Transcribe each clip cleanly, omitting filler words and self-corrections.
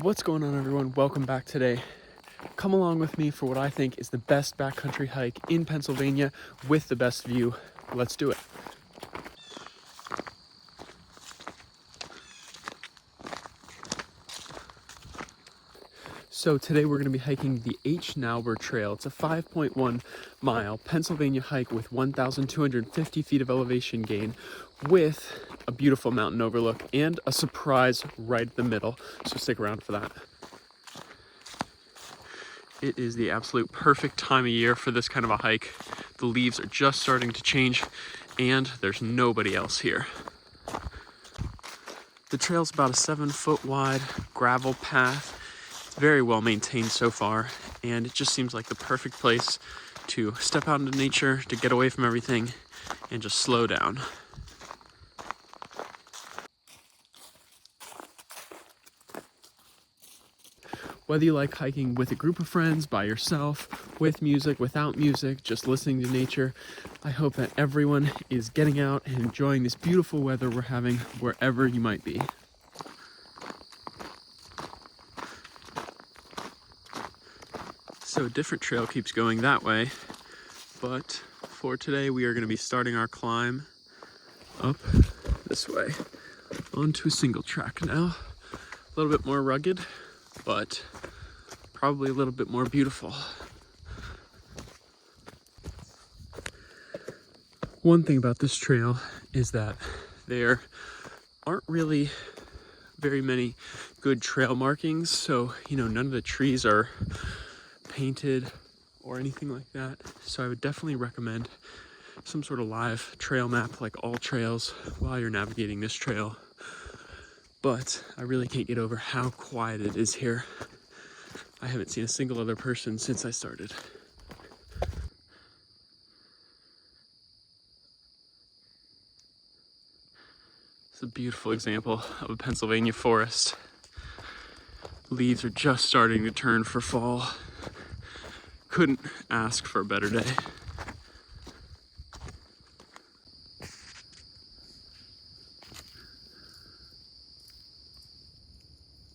What's going on, everyone? Welcome back today. Come along with me for what I think is the best backcountry hike in Pennsylvania with the best view. Let's do it. So today we're going to be hiking the Knauber Trail. It's a 5.1 mile Pennsylvania hike with 1,250 feet of elevation gain with a beautiful mountain overlook and a surprise right in the middle. So stick around for that. It is the absolute perfect time of year for this kind of a hike. The leaves are just starting to change and there's nobody else here. The trail's about a 7-foot wide gravel path. It's very well maintained so far, and it just seems like the perfect place to step out into nature, to get away from everything, and just slow down. Whether you like hiking with a group of friends, by yourself, with music, without music, just listening to nature, I hope that everyone is getting out and enjoying this beautiful weather we're having wherever you might be. So a different trail keeps going that way, but for today we are going to be starting our climb up this way onto a single track now. A little bit more rugged, but probably a little bit more beautiful. One thing about this trail is that there aren't really very many good trail markings, so none of the trees are painted or anything like that. So I would definitely recommend some sort of live trail map like All Trails while you're navigating this trail. But I really can't get over how quiet it is here. I haven't seen a single other person since I started. It's a beautiful example of a Pennsylvania forest. Leaves are just starting to turn for fall. Couldn't ask for a better day.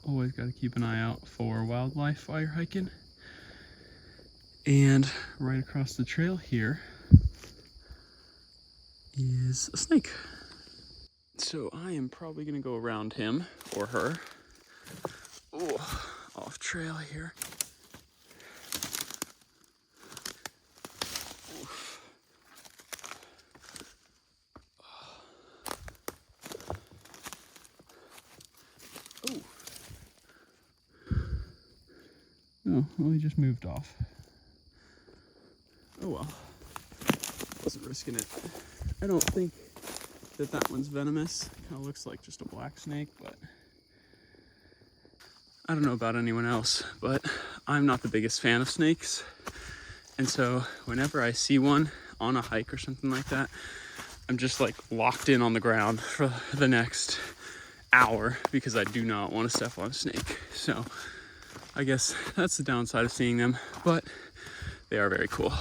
Always got to keep an eye out for wildlife while you're hiking. And right across the trail here is a snake. So I am probably going to go around him or her. Oh, off trail here. Oh, well, he just moved off. Oh well, wasn't risking it. I don't think that one's venomous. Kind of looks like just a black snake, but I don't know about anyone else, but I'm not the biggest fan of snakes. And so whenever I see one on a hike or something like that, I'm just like locked in on the ground for the next hour because I do not want to step on a snake. So I guess that's the downside of seeing them, but they are very cool.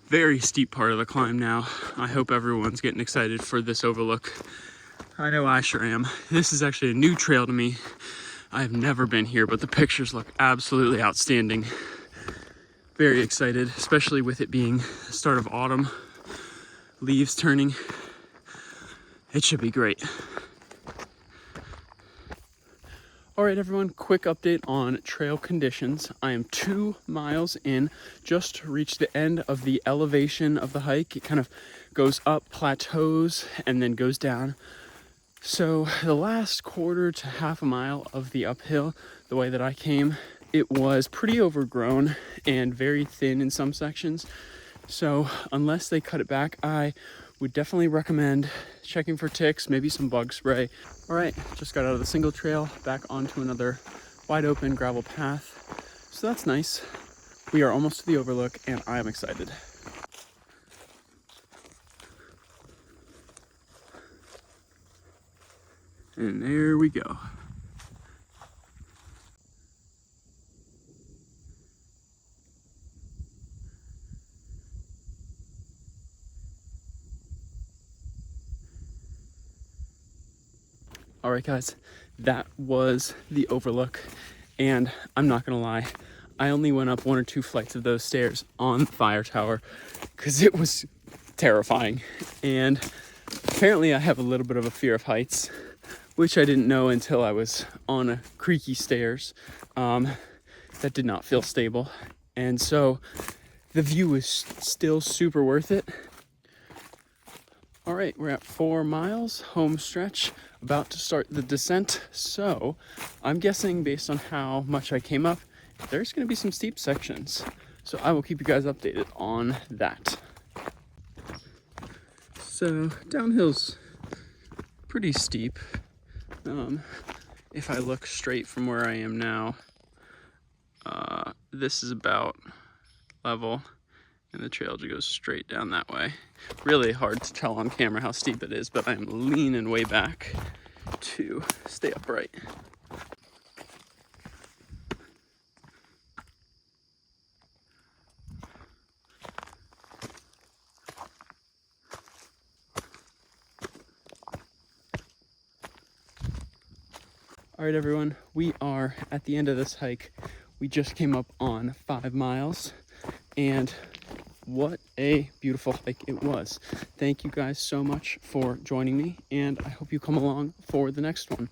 Very steep part of the climb now. I hope everyone's getting excited for this overlook. I know I sure am. This is actually a new trail to me. I have never been here, but the pictures look absolutely outstanding. Very excited, especially with it being the start of autumn. Leaves turning. It should be great. All right, everyone, quick update on trail conditions. I am 2 miles in, just reached the end of the elevation of the hike. It kind of goes up, plateaus, and then goes down. So the last quarter to half a mile of the uphill, the way that I came, it was pretty overgrown and very thin in some sections. So unless they cut it back, I would definitely recommend checking for ticks, maybe some bug spray. All right, just got out of the single trail, back onto another wide open gravel path. So that's nice. We are almost to the overlook and I am excited. And there we go. All right, guys, that was the Overlook. And I'm not gonna lie, I only went up 1 or 2 flights of those stairs on the fire tower because it was terrifying. And apparently I have a little bit of a fear of heights, which I didn't know until I was on a creaky stairs that did not feel stable. And so the view is still super worth it. All right, we're at 4 miles, home stretch, about to start the descent. So I'm guessing based on how much I came up, there's gonna be some steep sections. So I will keep you guys updated on that. So downhill's pretty steep. If I look straight from where I am now, this is about level. And the trail just goes straight down that way. Really hard to tell on camera how steep it is, but I'm leaning way back to stay upright. All right, everyone, we are at the end of this hike. We just came up on 5 miles, and what a beautiful hike it was. Thank you guys so much for joining me, and I hope you come along for the next one.